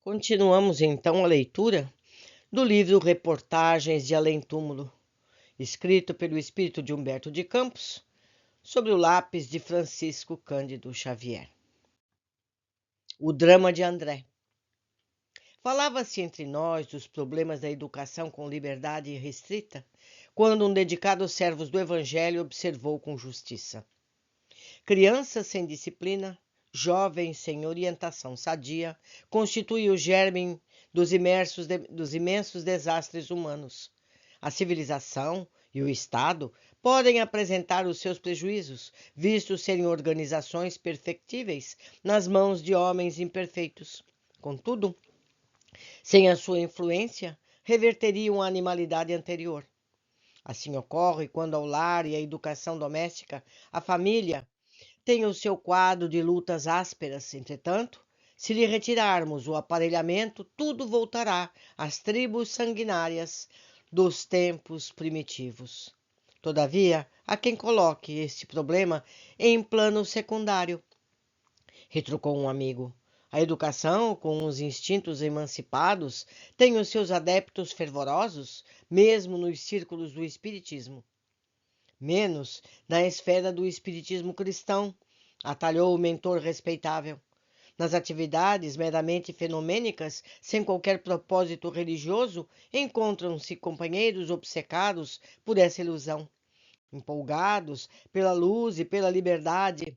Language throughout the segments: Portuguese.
Continuamos então a leitura do livro Reportagens de Além-Túmulo, escrito pelo espírito de Humberto de Campos, sobre o lápis de Francisco Cândido Xavier. O drama de André. Falava-se entre nós dos problemas da educação com liberdade restrita, quando um dedicado servo do Evangelho observou com justiça. Crianças sem disciplina, jovens sem orientação sadia, constituem o germe dos imensos desastres humanos. A civilização e o Estado podem apresentar os seus prejuízos, vistos serem organizações perfectíveis nas mãos de homens imperfeitos. Contudo, sem a sua influência, reverteriam a animalidade anterior. Assim ocorre quando ao lar e à educação doméstica, a família tem o seu quadro de lutas ásperas. Entretanto, se lhe retirarmos o aparelhamento, tudo voltará às tribos sanguinárias dos tempos primitivos. Todavia, há quem coloque este problema em plano secundário, retrucou um amigo. A educação, com os instintos emancipados, tem os seus adeptos fervorosos, mesmo nos círculos do espiritismo. Menos na esfera do espiritismo cristão, atalhou o mentor respeitável. Nas atividades meramente fenomênicas, sem qualquer propósito religioso, encontram-se companheiros obcecados por essa ilusão, empolgados pela luz e pela liberdade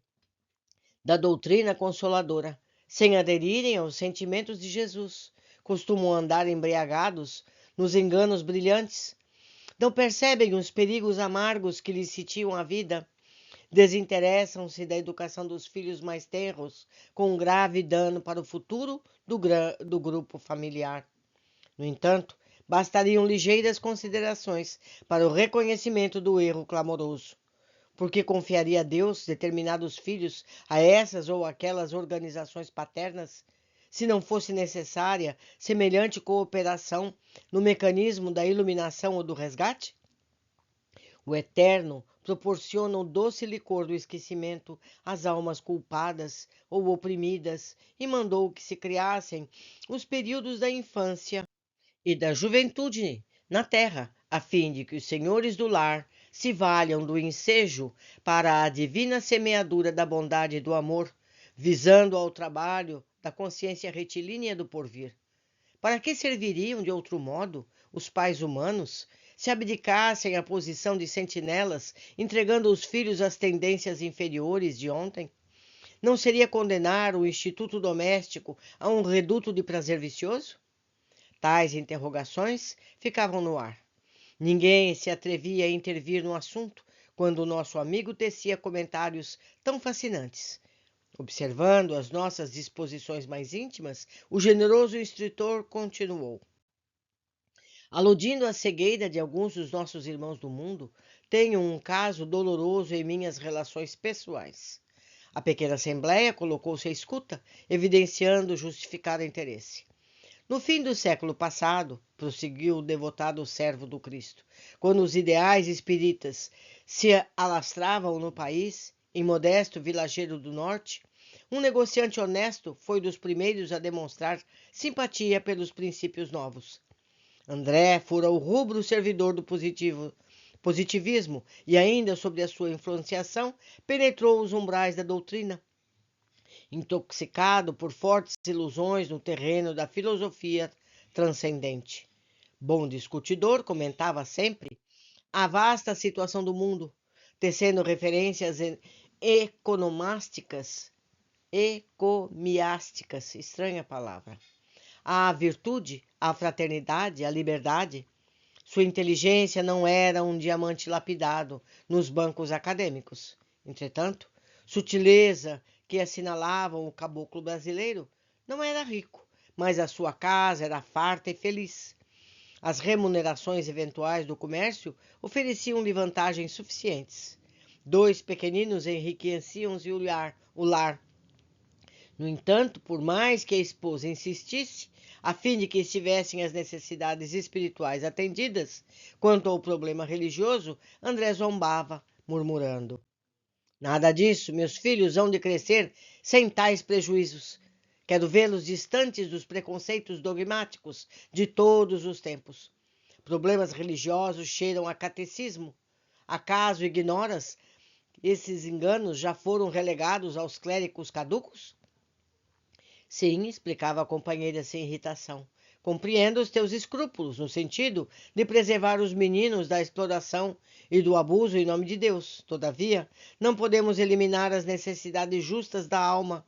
da doutrina consoladora, sem aderirem aos sentimentos de Jesus. Costumam andar embriagados nos enganos brilhantes. Não percebem os perigos amargos que lhes sitiam a vida. Desinteressam-se da educação dos filhos mais tenros, com um grave dano para o futuro do grupo familiar. No entanto, bastariam ligeiras considerações para o reconhecimento do erro clamoroso. Porque confiaria Deus determinados filhos a essas ou aquelas organizações paternas, se não fosse necessária semelhante cooperação no mecanismo da iluminação ou do resgate? O Eterno proporciona o doce licor do esquecimento às almas culpadas ou oprimidas e mandou que se criassem os períodos da infância e da juventude na terra, a fim de que os senhores do lar se valham do ensejo para a divina semeadura da bondade e do amor, visando ao trabalho da consciência retilínea do porvir. Para que serviriam, de outro modo, os pais humanos, se abdicassem a posição de sentinelas, entregando os filhos às tendências inferiores de ontem? Não seria condenar o instituto doméstico a um reduto de prazer vicioso? Tais interrogações ficavam no ar. Ninguém se atrevia a intervir no assunto quando o nosso amigo tecia comentários tão fascinantes. Observando as nossas disposições mais íntimas, o generoso instrutor continuou. Aludindo à cegueira de alguns dos nossos irmãos do mundo, tenho um caso doloroso em minhas relações pessoais. A pequena assembleia colocou-se à escuta, evidenciando justificado interesse. No fim do século passado, prosseguiu o devotado servo do Cristo, quando os ideais espíritas se alastravam no país, em modesto vilarejo do norte, um negociante honesto foi dos primeiros a demonstrar simpatia pelos princípios novos. André fora o rubro servidor do positivismo e, ainda sob a sua influenciação, penetrou os umbrais da doutrina. Intoxicado por fortes ilusões no terreno da filosofia transcendente. Bom discutidor, comentava sempre a vasta situação do mundo, tecendo referências ecomiásticas, estranha palavra, à virtude, à fraternidade, à liberdade. Sua inteligência não era um diamante lapidado nos bancos acadêmicos. Entretanto, sutileza que assinalavam o caboclo brasileiro não era rico, mas a sua casa era farta e feliz. As remunerações eventuais do comércio ofereciam-lhe vantagens suficientes. 2 pequeninos enriqueciam-se o lar. No entanto, por mais que a esposa insistisse, a fim de que estivessem as necessidades espirituais atendidas, quanto ao problema religioso, André zombava, murmurando: nada disso, meus filhos hão de crescer sem tais prejuízos. Quero vê-los distantes dos preconceitos dogmáticos de todos os tempos. Problemas religiosos cheiram a catecismo. Acaso ignoras? Esses enganos já foram relegados aos clérigos caducos? Sim, explicava a companheira sem irritação. Compreendo os teus escrúpulos, no sentido de preservar os meninos da exploração e do abuso em nome de Deus. Todavia, não podemos eliminar as necessidades justas da alma,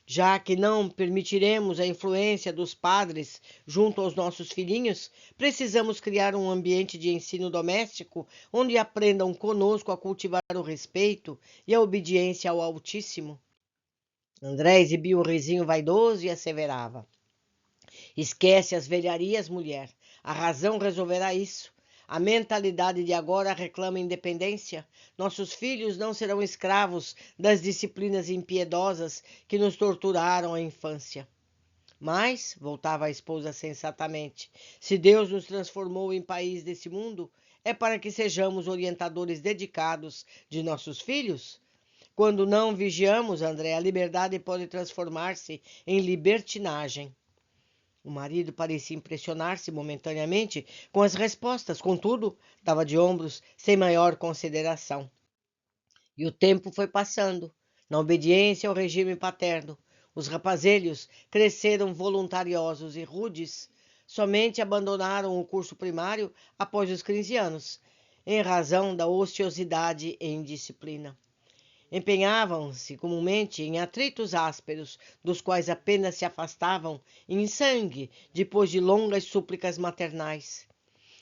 já que não permitiremos a influência dos padres junto aos nossos filhinhos, precisamos criar um ambiente de ensino doméstico onde aprendam conosco a cultivar o respeito e a obediência ao Altíssimo. André exibia um risinho vaidoso e asseverava: esquece as velharias, mulher. A razão resolverá isso. A mentalidade de agora reclama independência. Nossos filhos não serão escravos das disciplinas impiedosas que nos torturaram a infância. Mas, voltava a esposa sensatamente, se Deus nos transformou em país desse mundo, é para que sejamos orientadores dedicados de nossos filhos? Quando não vigiamos, André, a liberdade pode transformar-se em libertinagem. O marido parecia impressionar-se momentaneamente com as respostas, contudo, dava de ombros sem maior consideração. E o tempo foi passando, na obediência ao regime paterno. Os rapazelhos cresceram voluntariosos e rudes. Somente abandonaram o curso primário após os 15 anos, em razão da ociosidade e indisciplina. Empenhavam-se comumente em atritos ásperos, dos quais apenas se afastavam em sangue depois de longas súplicas maternais.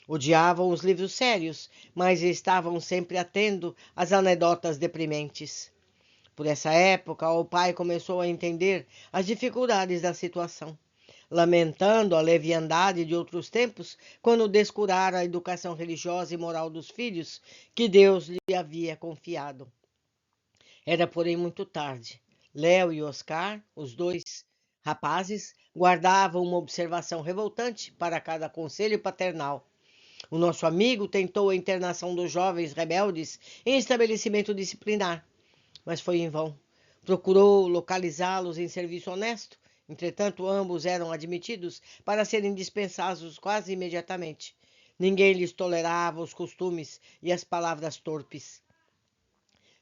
Odiavam os livros sérios, mas estavam sempre atendo às anedotas deprimentes. Por essa época, o pai começou a entender as dificuldades da situação, lamentando a leviandade de outros tempos, quando descurara a educação religiosa e moral dos filhos que Deus lhe havia confiado. Era, porém, muito tarde. Léo e Oscar, os dois rapazes, guardavam uma observação revoltante para cada conselho paternal. O nosso amigo tentou a internação dos jovens rebeldes em estabelecimento disciplinar, mas foi em vão. Procurou localizá-los em serviço honesto, entretanto, ambos eram admitidos para serem dispensados quase imediatamente. Ninguém lhes tolerava os costumes e as palavras torpes.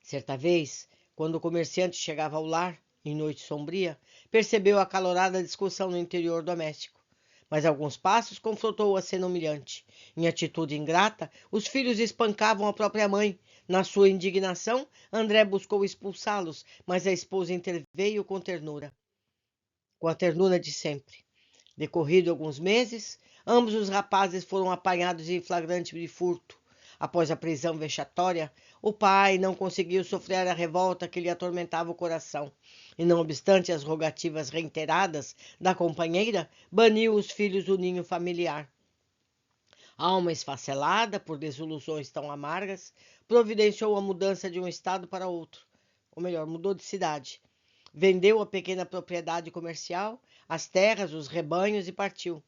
Certa vez, quando o comerciante chegava ao lar, em noite sombria, percebeu a acalorada discussão no interior doméstico. Mas alguns passos confrontou a cena humilhante. Em atitude ingrata, os filhos espancavam a própria mãe. Na sua indignação, André buscou expulsá-los, mas a esposa interveio com a ternura de sempre. Decorrido alguns meses, ambos os rapazes foram apanhados em flagrante de furto. Após a prisão vexatória, o pai não conseguiu sofrer a revolta que lhe atormentava o coração, e não obstante as rogativas reiteradas da companheira, baniu os filhos do ninho familiar. Alma esfacelada por desilusões tão amargas, providenciou a mudança de um estado para outro, ou melhor, mudou de cidade. Vendeu a pequena propriedade comercial, as terras, os rebanhos e partiu.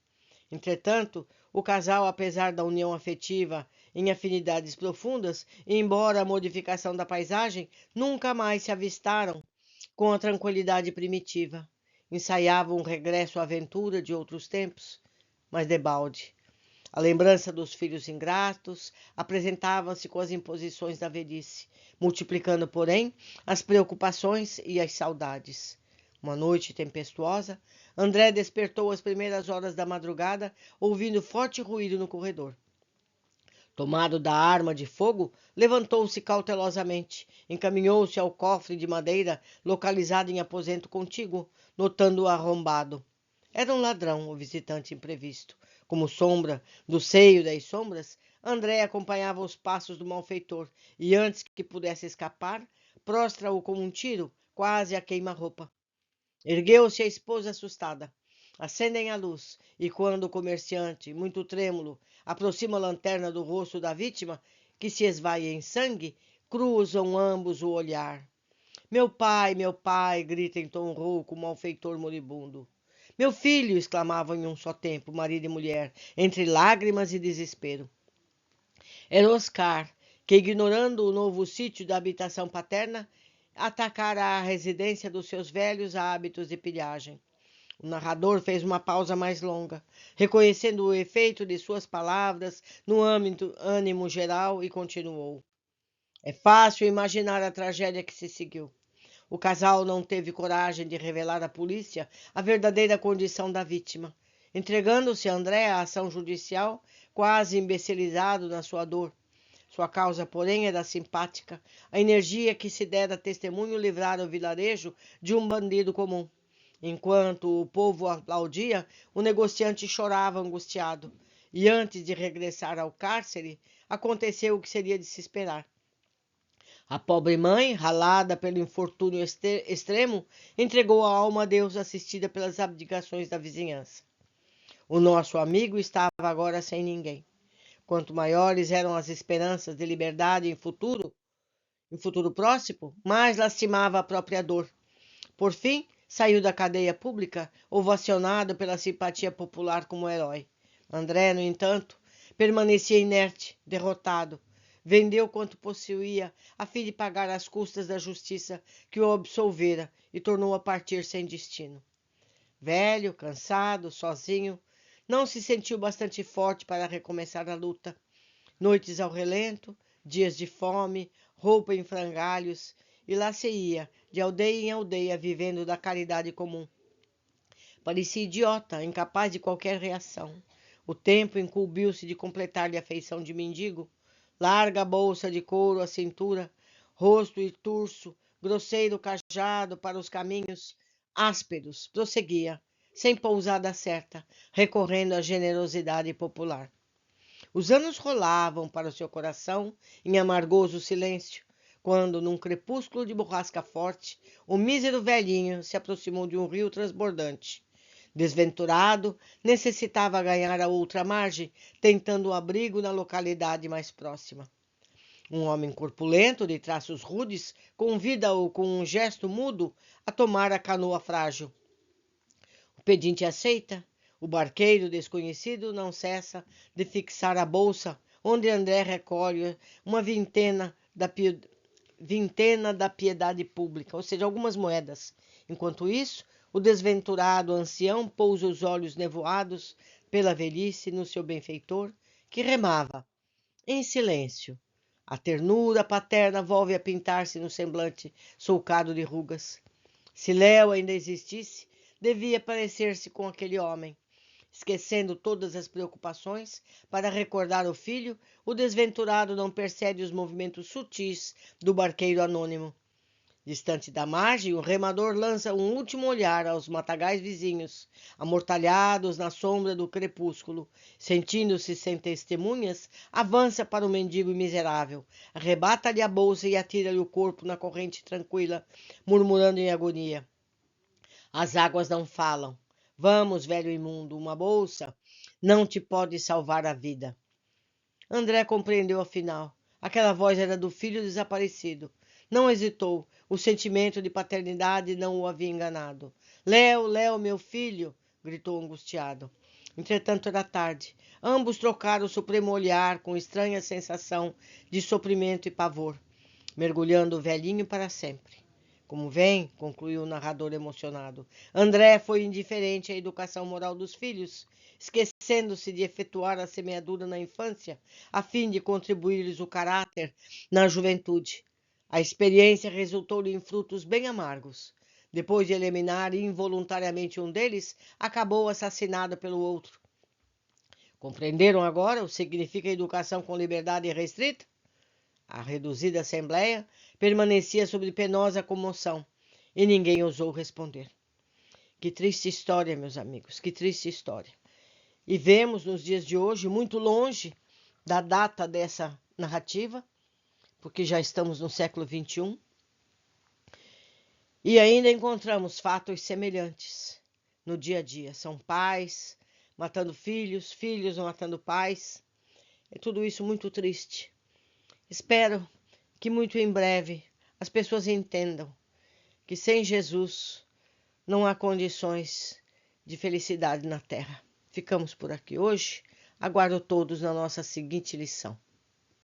Entretanto, o casal, apesar da união afetiva em afinidades profundas, e embora a modificação da paisagem, nunca mais se avistaram com a tranquilidade primitiva. Ensaiavam um regresso à aventura de outros tempos, mas debalde. A lembrança dos filhos ingratos apresentava-se com as imposições da velhice, multiplicando, porém, as preocupações e as saudades. Uma noite tempestuosa, André despertou às primeiras horas da madrugada, ouvindo forte ruído no corredor. Tomado da arma de fogo, levantou-se cautelosamente, encaminhou-se ao cofre de madeira localizado em aposento contíguo, notando-o arrombado. Era um ladrão, o visitante imprevisto. Como sombra do seio das sombras, André acompanhava os passos do malfeitor e, antes que pudesse escapar, prostra-o com um tiro, quase a queima-roupa. Ergueu-se a esposa assustada. Acendem a luz, e quando o comerciante, muito trêmulo, aproxima a lanterna do rosto da vítima, que se esvai em sangue, cruzam ambos o olhar. Meu pai! Grita em tom rouco o malfeitor moribundo. Meu filho! Exclamavam em um só tempo, marido e mulher, entre lágrimas e desespero. Era Oscar, que, ignorando o novo sítio da habitação paterna, atacara a residência dos seus velhos hábitos de pilhagem. O narrador fez uma pausa mais longa, reconhecendo o efeito de suas palavras no ânimo geral, e continuou. É fácil imaginar a tragédia que se seguiu. O casal não teve coragem de revelar à polícia a verdadeira condição da vítima, entregando-se André à ação judicial, quase imbecilizado na sua dor. Sua causa, porém, era simpática. A energia que se dera testemunho livrara o vilarejo de um bandido comum. Enquanto o povo aplaudia, o negociante chorava angustiado. E antes de regressar ao cárcere, aconteceu o que seria de se esperar. A pobre mãe, ralada pelo infortúnio extremo, entregou a alma a Deus, assistida pelas abdicações da vizinhança. O nosso amigo estava agora sem ninguém. Quanto maiores eram as esperanças de liberdade em futuro próximo, mais lastimava a própria dor. Por fim, saiu da cadeia pública, ovacionado pela simpatia popular como herói. André, no entanto, permanecia inerte, derrotado. Vendeu quanto possuía, a fim de pagar as custas da justiça que o absolvera, e tornou a partir sem destino. Velho, cansado, sozinho, não se sentiu bastante forte para recomeçar a luta. Noites ao relento, dias de fome, roupa em frangalhos, e lá se ia, de aldeia em aldeia, vivendo da caridade comum. Parecia idiota, incapaz de qualquer reação. O tempo incumbiu-se de completar-lhe a feição de mendigo. Larga bolsa de couro à cintura, rosto e turso, grosseiro cajado para os caminhos ásperos, prosseguia, sem pousada certa, recorrendo à generosidade popular. Os anos rolavam para o seu coração em amargoso silêncio, quando, num crepúsculo de borrasca forte, o mísero velhinho se aproximou de um rio transbordante. Desventurado, necessitava ganhar a outra margem, tentando um abrigo na localidade mais próxima. Um homem corpulento, de traços rudes, convida-o com um gesto mudo a tomar a canoa frágil. O pedinte aceita. O barqueiro desconhecido não cessa de fixar a bolsa, onde André recolhe uma vintena da piedade pública, ou seja, algumas moedas. Enquanto isso, o desventurado ancião pousa os olhos nevoados pela velhice no seu benfeitor, que remava, em silêncio. A ternura paterna volve a pintar-se no semblante sulcado de rugas. Se Léo ainda existisse, devia parecer-se com aquele homem. Esquecendo todas as preocupações, para recordar o filho, o desventurado não percebe os movimentos sutis do barqueiro anônimo. Distante da margem, o remador lança um último olhar aos matagais vizinhos, amortalhados na sombra do crepúsculo. Sentindo-se sem testemunhas, avança para o mendigo miserável, arrebata-lhe a bolsa e atira-lhe o corpo na corrente tranquila, murmurando em agonia. As águas não falam. Vamos, velho imundo, uma bolsa não te pode salvar a vida. André compreendeu afinal. Aquela voz era do filho desaparecido. Não hesitou. O sentimento de paternidade não o havia enganado. Léo, Léo, meu filho! Gritou angustiado. Entretanto, era tarde. Ambos trocaram o supremo olhar com estranha sensação de sofrimento e pavor, mergulhando o velhinho para sempre. Como vem, concluiu o narrador emocionado, André foi indiferente à educação moral dos filhos, esquecendo-se de efetuar a semeadura na infância, a fim de contribuir-lhes o caráter na juventude. A experiência resultou-lhe em frutos bem amargos. Depois de eliminar involuntariamente um deles, acabou assassinado pelo outro. Compreenderam agora o que significa educação com liberdade restrita? A reduzida assembleia permanecia sob penosa comoção e ninguém ousou responder. Que triste história, meus amigos, que triste história. E vemos nos dias de hoje, muito longe da data dessa narrativa, porque já estamos no século XXI, e ainda encontramos fatos semelhantes no dia a dia. São pais matando filhos, filhos matando pais. É tudo isso muito triste. Espero que muito em breve as pessoas entendam que sem Jesus não há condições de felicidade na Terra. Ficamos por aqui hoje. Aguardo todos na nossa seguinte lição.